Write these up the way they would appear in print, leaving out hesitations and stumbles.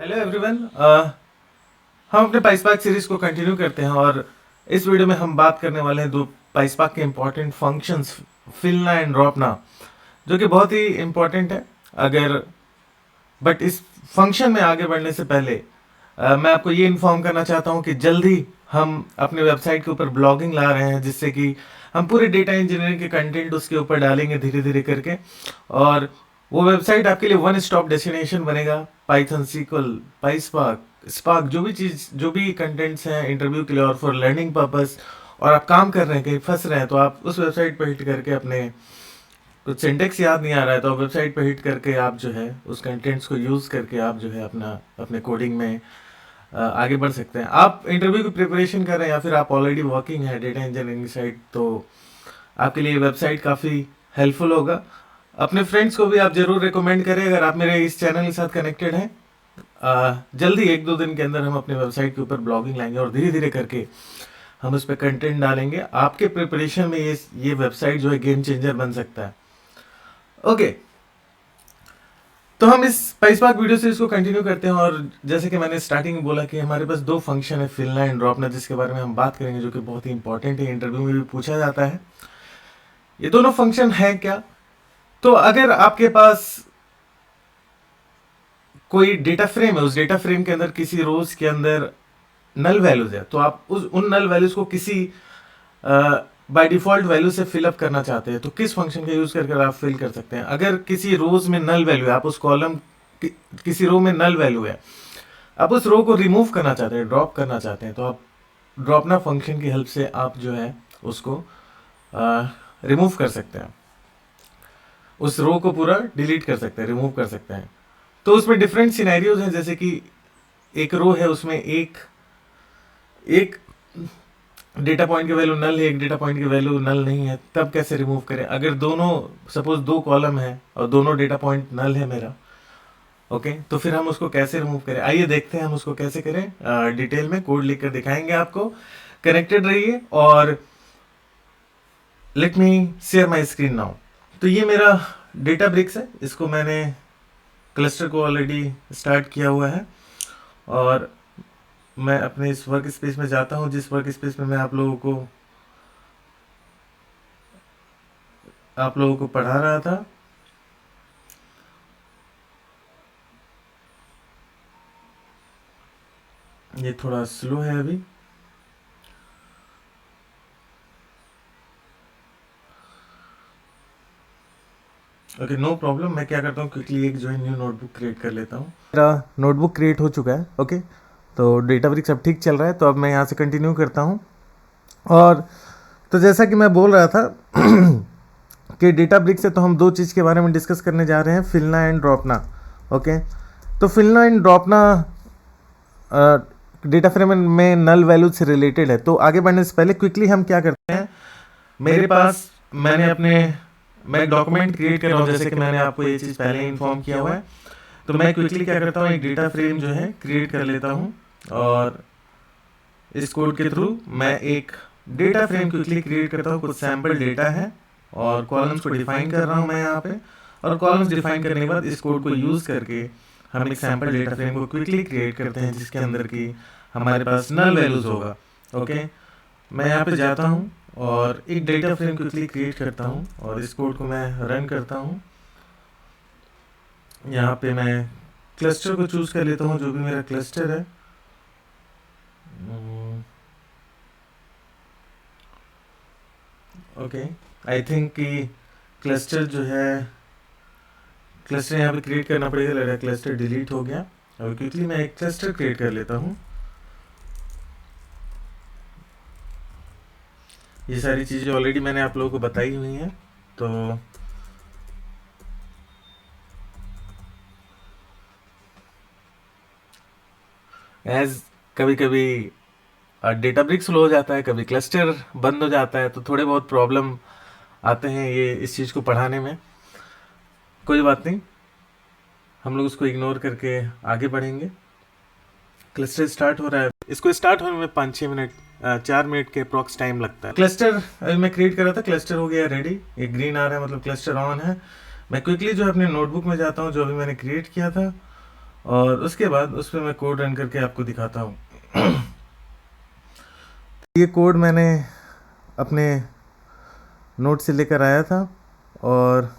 Hello everyone. हम अपने पाइसपाक series को कंटिन्यू करते हैं और इस वीडियो में हम बात करने वाले हैं दो पाइसपाक के इम्पोर्टेंट फंक्शंस, फिलना एंड ड्रॉपना, जो कि बहुत ही इम्पोर्टेंट है। अगर बट इस फंक्शन में आगे बढ़ने से पहले मैं आपको ये इन्फॉर्म करना चाहता हूँ कि जल्दी हम अपने वेबसाइट के ऊपर ब्लॉगिंग ला रहे हैं, जिससे कि हम पूरे डेटा इंजीनियरिंग के कंटेंट उसके ऊपर डालेंगे धीरे धीरे करके, और वो वेबसाइट आपके लिए वन स्टॉप डेस्टिनेशन बनेगा। पाइथन, सीक्वल, पाइसपाक, स्पार्क, जो भी कंटेंट्स हैं इंटरव्यू के लिए और फॉर लर्निंग पर्पस, और आप काम कर रहे हैं, कहीं फंस रहे हैं, तो आप उस वेबसाइट पर हिट करके, अपने कुछ सिंटेक्स याद नहीं आ रहा है तो वेबसाइट पे हिट करके आप जो है उस कंटेंट्स को यूज़ करके आप जो है अपने कोडिंग में आगे बढ़ सकते हैं। आप इंटरव्यू की प्रिपरेशन कर रहे हैं या फिर आप ऑलरेडी वर्किंग है डेटा इंजीनियरिंग साइड, तो आपके लिए वेबसाइट काफ़ी हेल्पफुल होगा। अपने फ्रेंड्स को भी आप ज़रूर रिकमेंड करें अगर आप मेरे इस चैनल के साथ कनेक्टेड हैं। जल्दी 1-2 दिन के अंदर हम अपने वेबसाइट के ऊपर ब्लॉगिंग लाएंगे और धीरे धीरे करके हम उस पर कंटेंट डालेंगे। आपके प्रिपरेशन में ये वेबसाइट जो है गेम चेंजर बन सकता है। ओके, तो हम इस पाइसपाक वीडियो से इसको कंटिन्यू करते हैं, और जैसे कि मैंने स्टार्टिंग में बोला कि हमारे पास दो फंक्शन है, फिलना एंड ड्रॉपना, जिसके बारे में हम बात करेंगे, जो कि बहुत ही इंपॉर्टेंट है, इंटरव्यू में भी पूछा जाता है। ये दोनों फंक्शन है क्या? तो अगर आपके पास कोई डेटा फ्रेम है, उस डेटा फ्रेम के अंदर किसी रोज के अंदर नल वैल्यूज है, तो आप उन नल वैल्यूज को किसी बाय डिफॉल्ट वैल्यू से फिलअप करना चाहते हैं, तो किस फंक्शन का यूज करके आप फिल कर सकते हैं। अगर किसी रोज में नल वैल्यू है, आप उस कॉलम किसी रो में नल वैल्यू है, आप उस रो को रिमूव करना चाहते हैं, ड्रॉप करना चाहते हैं, तो आप ड्रॉपना फंक्शन की हेल्प से आप जो है उसको रिमूव कर सकते हैं, उस रो को पूरा डिलीट कर सकते हैं, रिमूव कर सकते हैं। तो उसमें डिफरेंट सिनेरियोज हैं, जैसे कि एक रो है, उसमें एक डेटा पॉइंट की वैल्यू नल है, एक डेटा पॉइंट की वैल्यू नल नहीं है, तब कैसे रिमूव करें। अगर दोनों, सपोज 2 कॉलम है और दोनों डेटा पॉइंट नल है मेरा, ओके, तो फिर हम उसको कैसे रिमूव करें, आइए देखते हैं हम उसको कैसे करें। डिटेल में कोड लिखकर दिखाएंगे आपको। कनेक्टेड रहिए और let me share my screen now. तो ये मेरा डेटा ब्रिक्स है, इसको मैंने क्लस्टर को ऑलरेडी स्टार्ट किया हुआ है, और मैं अपने इस वर्क स्पेस में जाता हूँ, जिस वर्क स्पेस में मैं आप लोगों को पढ़ा रहा था। ये थोड़ा स्लो है अभी। Okay, no problem. मैं क्या करता हूँ, क्विकली एक जो है न्यू नोटबुक क्रिएट कर लेता हूँ। मेरा नोटबुक क्रिएट हो चुका है। ओके, तो डेटाब्रिक्स अब ठीक चल रहा है, तो अब मैं यहाँ से कंटिन्यू करता हूँ। और तो जैसा कि मैं बोल रहा था कि डेटाब्रिक्स से तो हम दो चीज़ के बारे में डिस्कस करने जा रहे हैं, फिलना एंड ड्रॉपना। ओके, तो फिलना एंड ड्रॉपना डेटा फ्रेम में नल वैल्यू से रिलेटेड है। तो आगे बढ़ने से पहले क्विकली हम क्या करते हैं, मेरे पास मैं एक डॉक्यूमेंट क्रिएट कर रहा हूँ, जैसे कि मैंने आपको ये चीज़ पहले इन्फॉर्म किया हुआ है। तो मैं क्विकली क्या करता हूँ, एक डेटा फ्रेम जो है क्रिएट कर लेता हूँ, और इस कोड के थ्रू मैं एक डेटा फ्रेम क्विकली क्रिएट करता हूँ। कुछ सैम्पल डेटा है और कॉलम्स को डिफाइन कर रहा हूँ मैं यहाँ पे, और कॉलम्स डिफाइन करने के बाद इस कोड को यूज़ करके हम एक सैम्पल डेटा फ्रेम को क्विकली क्रिएट करते हैं, जिसके अंदर की हमारे पास नल वैल्यूज़ होगा। ओके, मैं यहाँ पे जाता हूँ और एक डेटा फ्रेम क्विकली क्रिएट करता हूँ, और इस कोड को मैं रन करता हूँ। यहाँ पे मैं क्लस्टर को चूज़ कर लेता हूँ, जो भी मेरा क्लस्टर है। ओके, आई थिंक कि क्लस्टर जो है, क्लस्टर यहाँ पे क्रिएट करना पड़ेगा, लग रहा है क्लस्टर डिलीट हो गया। और क्विकली मैं एक क्लस्टर क्रिएट कर लेता हूँ। ये सारी चीज़ें ऑलरेडी मैंने आप लोगों को बताई हुई हैं। तो एज कभी कभी डेटाब्रिक्स स्लो हो जाता है, कभी क्लस्टर बंद हो जाता है, तो थोड़े बहुत प्रॉब्लम आते हैं ये इस चीज़ को पढ़ाने में। कोई बात नहीं, हम लोग उसको इग्नोर करके आगे बढ़ेंगे। क्लस्टर स्टार्ट हो रहा है, इसको स्टार्ट होने में 5-6 मिनट 4 मिनट के अप्रॉक्स टाइम लगता है। क्लस्टर मैं क्रिएट कर रहा था, क्लस्टर हो गया रेडी, एक ग्रीन आ रहा है, मतलब क्लस्टर ऑन है। मैं क्विकली जो है अपने नोटबुक में जाता हूँ, जो अभी मैंने क्रिएट किया था, और उसके बाद उस पर मैं कोड रन करके आपको दिखाता हूँ। ये कोड मैंने अपने नोट से लेकर आया था और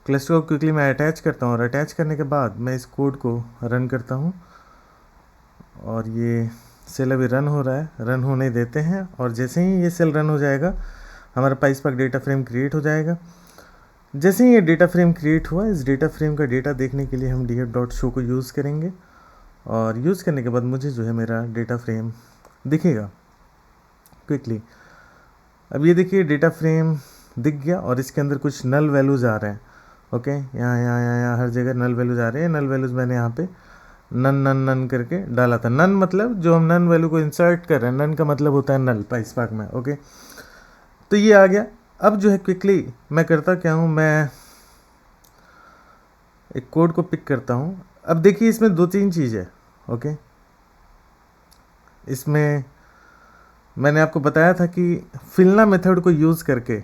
क्लस्टर को क्विकली मैं अटैच करता हूँ और अटैच करने के बाद मैं इस कोड को रन करता हूँ और ये सेल अभी रन हो रहा है, रन होने देते हैं और जैसे ही ये सेल रन हो जाएगा हमारा पाइस्पार्क डेटा फ्रेम क्रिएट हो जाएगा। जैसे ही ये डेटा फ्रेम क्रिएट हुआ, इस डेटा फ्रेम का डेटा देखने के लिए हम df.show को यूज़ करेंगे और यूज़ करने के बाद मुझे जो है मेरा डेटा फ्रेम दिखेगा क्विकली। अब ये देखिए डेटा फ्रेम दिख गया और इसके अंदर कुछ नल वैल्यूज़ आ रहे हैं। ओके, यहाँ हर जगह नल वैल्यूज़ आ रहे हैं। नल वैल्यूज़ मैंने यहाँ पे नन नन नन करके डाला था। नन मतलब जो हम नन वैल्यू को इंसर्ट कर रहे हैं, नन का मतलब होता है नल पाइस्पार्क में। ओके, तो ये आ गया। अब जो है क्विकली मैं करता क्या हूँ, मैं एक कोड को पिक करता हूँ। अब देखिए इसमें 2-3 चीज़ है। ओके, इसमें मैंने आपको बताया था कि फिलना मेथड को यूज़ करके,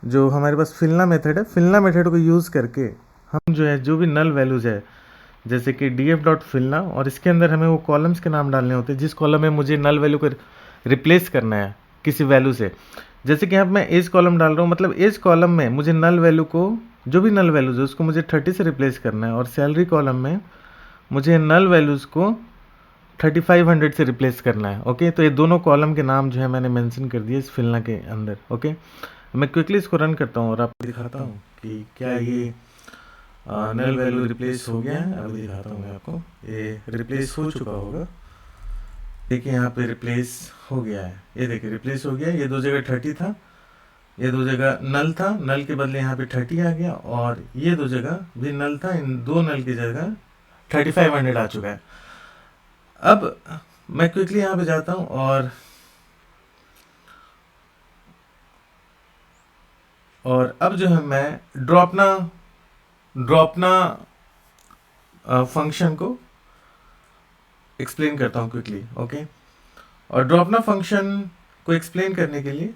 जो हमारे पास फिलना मेथड है, फिलना मेथड को यूज़ करके हम जो है जो भी नल वैल्यूज़ है जैसे कि df.filna और इसके अंदर हमें वो कॉलम्स के नाम डालने होते हैं जिस कॉलम में मुझे नल वैल्यू को रिप्लेस करना है किसी वैल्यू से। जैसे कि यहाँ पे मैं एज कॉलम डाल रहा हूँ, मतलब एज कॉलम में मुझे नल वैल्यू को, जो भी नल वैल्यूज़ है उसको मुझे 30 से रिप्लेस करना है और सैलरी कॉलम में मुझे नल वैल्यूज़ को 3500 से रिप्लेस करना है। ओके, तो ये दोनों कॉलम के नाम जो है मैंने मेंशन कर दिए इस फिलना के अंदर। ओके, मैं क्विकली इसको रन करता हूँ और आपको दिखाता हूँ कि क्या ये नल वैल्यू रिप्लेस हो गया है। अभी दिखाता हूँ मैं आपको, ये रिप्लेस हो चुका होगा। देखिए यहाँ पे रिप्लेस हो गया है, ये देखिए रिप्लेस हो गया। ये 2 जगह 30 था, ये 2 जगह नल था, नल के बदले यहाँ पे 30 आ गया और ये 2 जगह भी नल था, इन 2 नल की जगह 3500 आ चुका है। अब मैं क्विकली यहाँ पे जाता हूँ और अब जो है मैं ड्रॉपना फंक्शन को एक्सप्लेन करता हूँ क्विकली। ओके, और ड्रॉपना फंक्शन को एक्सप्लेन करने के लिए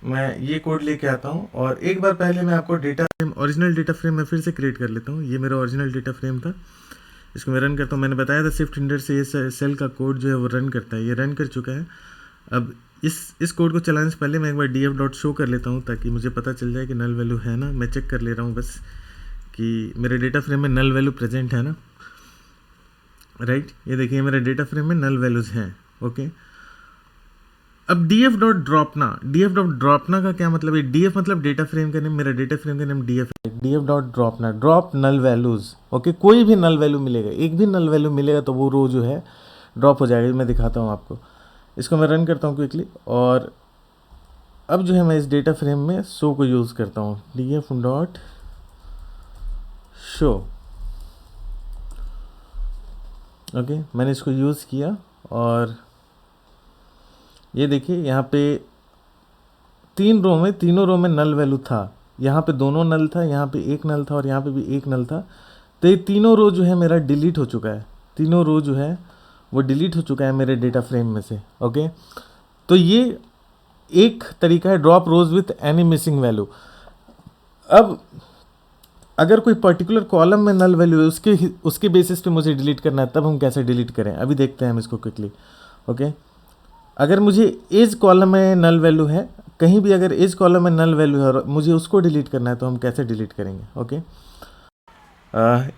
मैं ये कोड लेके आता हूँ और एक बार पहले मैं आपको data frame, original data frame मैं फिर से क्रिएट कर लेता हूँ। ये मेरा ओरिजिनल डेटा फ्रेम था, इसको मैं रन करता हूँ। मैंने बताया था शिफ्ट इंटर से ये सेल का कोड जो है वो रन करता है, ये रन कर चुका है। अब इस कोड को चलाने से पहले मैं एक बार df.show कर लेता हूँ ताकि मुझे पता चल जाए कि नल वैल्यू है ना। मैं चेक कर ले रहा हूँ बस कि मेरे डेटा फ्रेम में नल वैल्यू प्रेजेंट है ना। राइट, ये देखिए मेरे डेटा फ्रेम में नल वैल्यूज़ हैं। ओके, अब df.dropna का क्या मतलब है? df मतलब डेटा फ्रेम का नेम, मेरा डेटा फ्रेम का नेम df है। df.dropna, ड्रॉप नल वैल्यूज़। ओके, कोई भी नल वैल्यू मिलेगा, एक भी नल वैल्यू मिलेगा तो वो रो जो है ड्रॉप हो जाएगा। मैं दिखाता हूँ आपको, इसको मैं रन करता हूँ क्विकली और अब जो है मैं इस डेटा फ्रेम में शो को यूज़ करता हूँ, df.show। ओके, मैंने इसको यूज़ किया और ये देखिए यहाँ पे 3 रो में, तीनों रो में नल वैल्यू था। यहाँ पे दोनों नल था, यहाँ पे एक नल था और यहाँ पे भी एक नल था। तो ये तीनों रो जो है मेरा डिलीट हो चुका है, तीनों रो जो है वो डिलीट हो चुका है मेरे डेटा फ्रेम में से। ओके, तो ये एक तरीका है drop rows with any missing value. अब अगर कोई पर्टिकुलर कॉलम में नल वैल्यू है, उसके बेसिस पे मुझे डिलीट करना है, तब हम कैसे डिलीट करें अभी देखते हैं हम इसको क्विकली। ओके, अगर मुझे एज कॉलम में नल वैल्यू है, कहीं भी अगर एज कॉलम में नल वैल्यू है और मुझे उसको डिलीट करना है तो हम कैसे डिलीट करेंगे। ओके,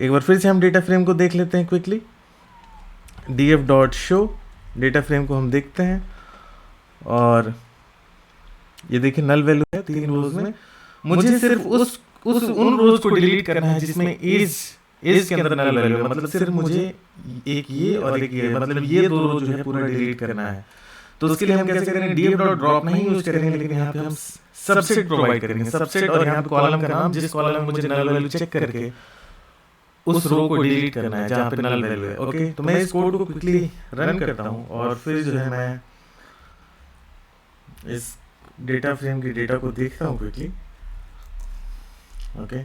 एक बार फिर से हम डेटा फ्रेम को देख लेते हैं क्विकली। df.show डेटा फ्रेम को हम देखते हैं और ये देखिए नल वैल्यू है 3 रोज में। मुझे सिर्फ उन रोज को डिलीट करना है जिसमें एज के अंदर नल वैल्यू है, मतलब सिर्फ मुझे एक ये और एक ये, मतलब ये 2 रो जो है पूरा डिलीट करना है। तो उसके लिए हम कैसे करेंगे? df.drop नहीं यूज करेंगे, लेकिन यहाँ पे हम सबसेट प्रोवाइड करेंगे, सबसेट, और यहाँ पे कॉलम का नाम, जिस कॉलम में मुझे नल वैल्यू चेक करके उस रो को डिलीट करना है जहाँ पे नल वैल्यू है। ओके, तो मैं इस कोड को क्विकली रन करता हूँ और फिर जो है मैं इस डेटा फ्रेम की डेटा को देखता हूँ क्विकली। ओके,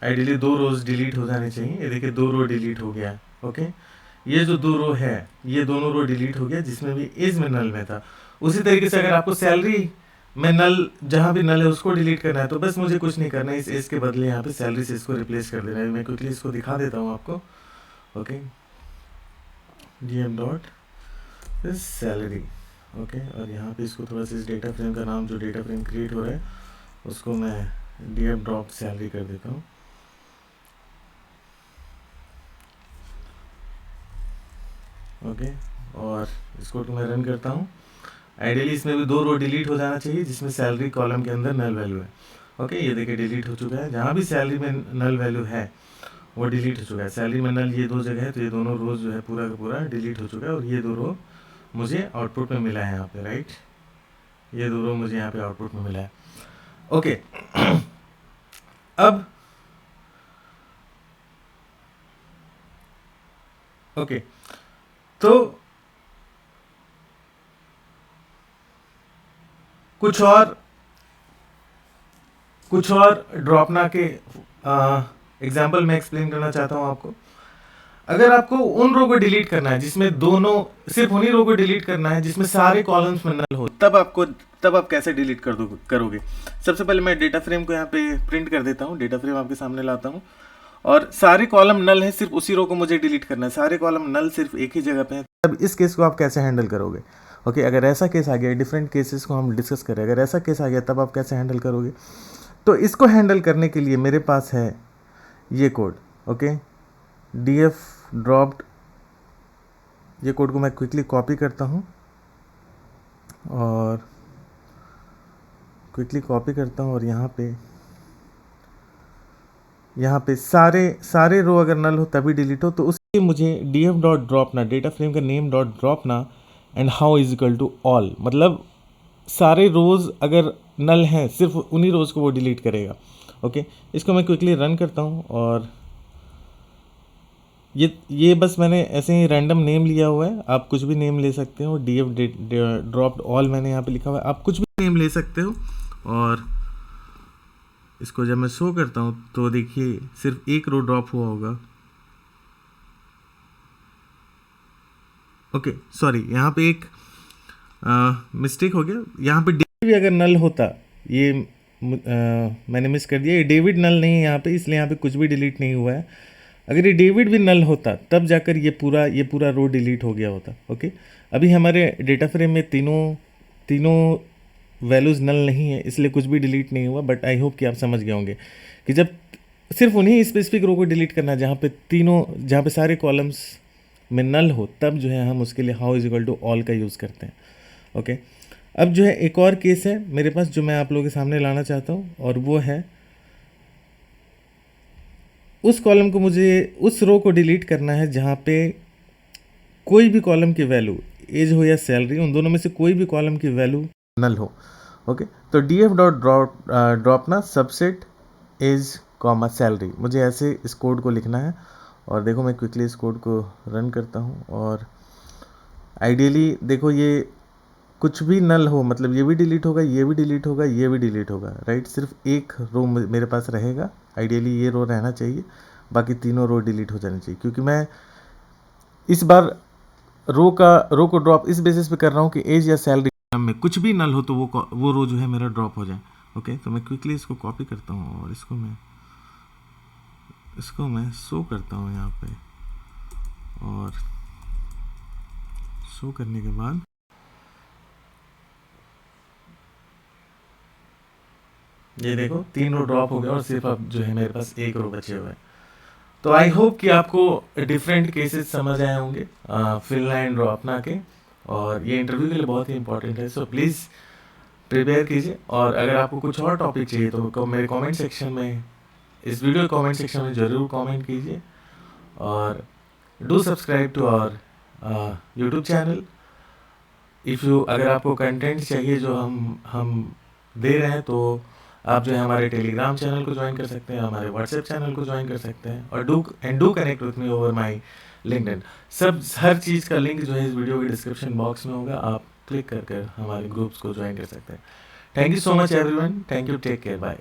आइडियली 2 रोज डिलीट हो जाने चाहिए। ये देखिए 2 रो डिलीट हो गया। ओके, ये जो 2 रो है, ये दोनों रो डिलीट हो गया जिसमें भी एज में नल में था। उसी तरीके से अगर आपको सैलरी मैं नल जहाँ भी नल है उसको डिलीट करना है, तो बस मुझे कुछ नहीं करना है, इस एज के बदले यहाँ पे सैलरी से इसको रिप्लेस कर देना है। मैं क्विकली इसको दिखा देता हूँ आपको। Okay, dm dot salary. Okay, और यहाँ पे इसको थोड़ा सा इस डेटा फ्रेम का नाम, जो डेटा फ्रेम क्रिएट हो रहा है उसको मैं dm डॉट सैलरी कर देता हूँ। ओके, और इसको तो मैं रन करता हूँ। आइडियली इसमें भी 2 रो डिलीट हो जाना चाहिए जिसमें सैलरी कॉलम के अंदर नल वैल्यू है। ओके, ये देखिए डिलीट हो चुका है। जहाँ भी सैलरी में नल वैल्यू है वो डिलीट हो चुका है। सैलरी में नल ये 2 जगह है, तो ये दोनों रोज जो है पूरा का पूरा डिलीट हो चुका है, और ये 2 रो मुझे आउटपुट में मिला है यहाँ पे, राइट। ये 2 रो मुझे यहाँ पे आउटपुट में मिला है। ओके, अब ओके, तो कुछ और ड्रॉपना के एग्जाम्पल मैं एक्सप्लेन करना चाहता हूँ आपको। अगर आपको उन रो को डिलीट करना है जिसमें दोनों, सिर्फ उन्हीं रो को डिलीट करना है जिसमें सारे कॉलम्स में नल हो, तब आप कैसे डिलीट करोगे। सबसे पहले मैं डेटा फ्रेम को यहाँ पे प्रिंट कर देता हूँ, डेटा फ्रेम आपके सामने लाता हूँ, और सारे कॉलम नल है, सिर्फ उसी रो को मुझे डिलीट करना है। सारे कॉलम नल सिर्फ एक ही जगह पे है। तब इस केस को आप कैसे हैंडल करोगे। ओके, अगर ऐसा केस आ गया, डिफरेंट केसेस को हम डिस्कस करें, अगर ऐसा केस आ गया तब आप कैसे हैंडल करोगे। तो इसको हैंडल करने के लिए मेरे पास है ये कोड। ओके, df ड्रॉप्ड, ये कोड को मैं क्विकली कॉपी करता हूँ और और यहाँ पे सारे रो अगर नल हो तभी डिलीट हो, तो उसके मुझे df dot dropna, data frame का name dot dropna and how is equal to all, मतलब सारे रोज अगर नल हैं सिर्फ उन्हीं रोज को वो डिलीट करेगा। ओके, इसको मैं क्विकली रन करता हूँ, और ये बस मैंने ऐसे ही रैंडम नेम लिया हुआ है, आप कुछ भी नेम ले सकते हो। df ड्रॉप्ड ऑल मैंने यहाँ पे लिखा हुआ है, आप कुछ भी नेम ले सकते हो। और इसको जब मैं शो करता हूँ तो देखिए सिर्फ एक रो ड्रॉप हुआ होगा। ओके, सॉरी, यहाँ पे एक मिस्टेक हो गया। यहाँ पे डेविड भी अगर नल होता, ये मैंने मिस कर दिया, ये डेविड नल नहीं है यहाँ पे, इसलिए यहाँ पे कुछ भी डिलीट नहीं हुआ है। अगर ये डेविड भी नल होता तब जाकर ये पूरा रो डिलीट हो गया होता। ओके, अभी हमारे डेटा फ्रेम में तीनों वैल्यूज़ नल नहीं है, इसलिए कुछ भी डिलीट नहीं हुआ। बट आई होप कि आप समझ गए होंगे कि जब सिर्फ उन्हीं स्पेसिफिक रो को डिलीट करना है जहाँ पे सारे कॉलम्स में नल हो, तब जो है हम उसके लिए how is equal to all का यूज़ करते हैं। ओके, अब जो है एक और केस है मेरे पास जो मैं आप लोगों के सामने लाना चाहता हूँ, और वो है उस कॉलम को मुझे उस रो को डिलीट करना है जहाँ पे कोई भी कॉलम की वैल्यू, एज हो या सैलरी, उन दोनों में से कोई भी कॉलम की वैल्यू नल हो। ओके, तो df डॉट ड्रॉप ना सबसेट एज कॉमा सैलरी, मुझे ऐसे इस कोड को लिखना है। और देखो मैं क्विकली इस कोड को रन करता हूँ, और आइडियली देखो ये कुछ भी नल हो, मतलब ये भी डिलीट होगा, ये भी डिलीट होगा, ये भी डिलीट होगा, राइट। सिर्फ एक रो मेरे पास रहेगा, आइडियली ये रो रहना चाहिए, बाकी तीनों रो डिलीट हो जानी चाहिए। क्योंकि मैं इस बार रो को ड्रॉप इस बेसिस पे कर रहा हूँ कि एज या सैलरी में कुछ भी नल हो तो वो रो जो है मेरा ड्रॉप हो जाए। ओके, तो मैं क्विकली इसको कॉपी करता हूँ और इसको मैं शो करता हूँ यहाँ पे, और शो करने के बाद ये देखो 3 रो ड्रॉप हो गया, और सिर्फ अब जो है मेरे पास एक रो बचे हुए हैं। तो आई होप कि आपको डिफरेंट केसेस समझ आए होंगे फिल एंड ड्रॉपना के, और ये इंटरव्यू के लिए बहुत ही इंपॉर्टेंट है। सो प्लीज़ प्रिपेयर कीजिए, और अगर आपको कुछ और टॉपिक चाहिए तो मेरे कमेंट सेक्शन में, इस वीडियो कमेंट सेक्शन में ज़रूर कमेंट कीजिए, और do subscribe to our YouTube channel. अगर आपको कंटेंट चाहिए जो हम दे रहे हैं, तो आप जो है हमारे टेलीग्राम चैनल को ज्वाइन कर सकते हैं, हमारे व्हाट्सएप चैनल को ज्वाइन कर सकते हैं, और do connect with me over my LinkedIn. हर चीज़ का लिंक जो है इस वीडियो के डिस्क्रिप्शन बॉक्स में होगा, आप क्लिक कर हमारे ग्रुप्स को ज्वाइन कर सकते हैं। Thank you so much everyone, thank you, take care, bye.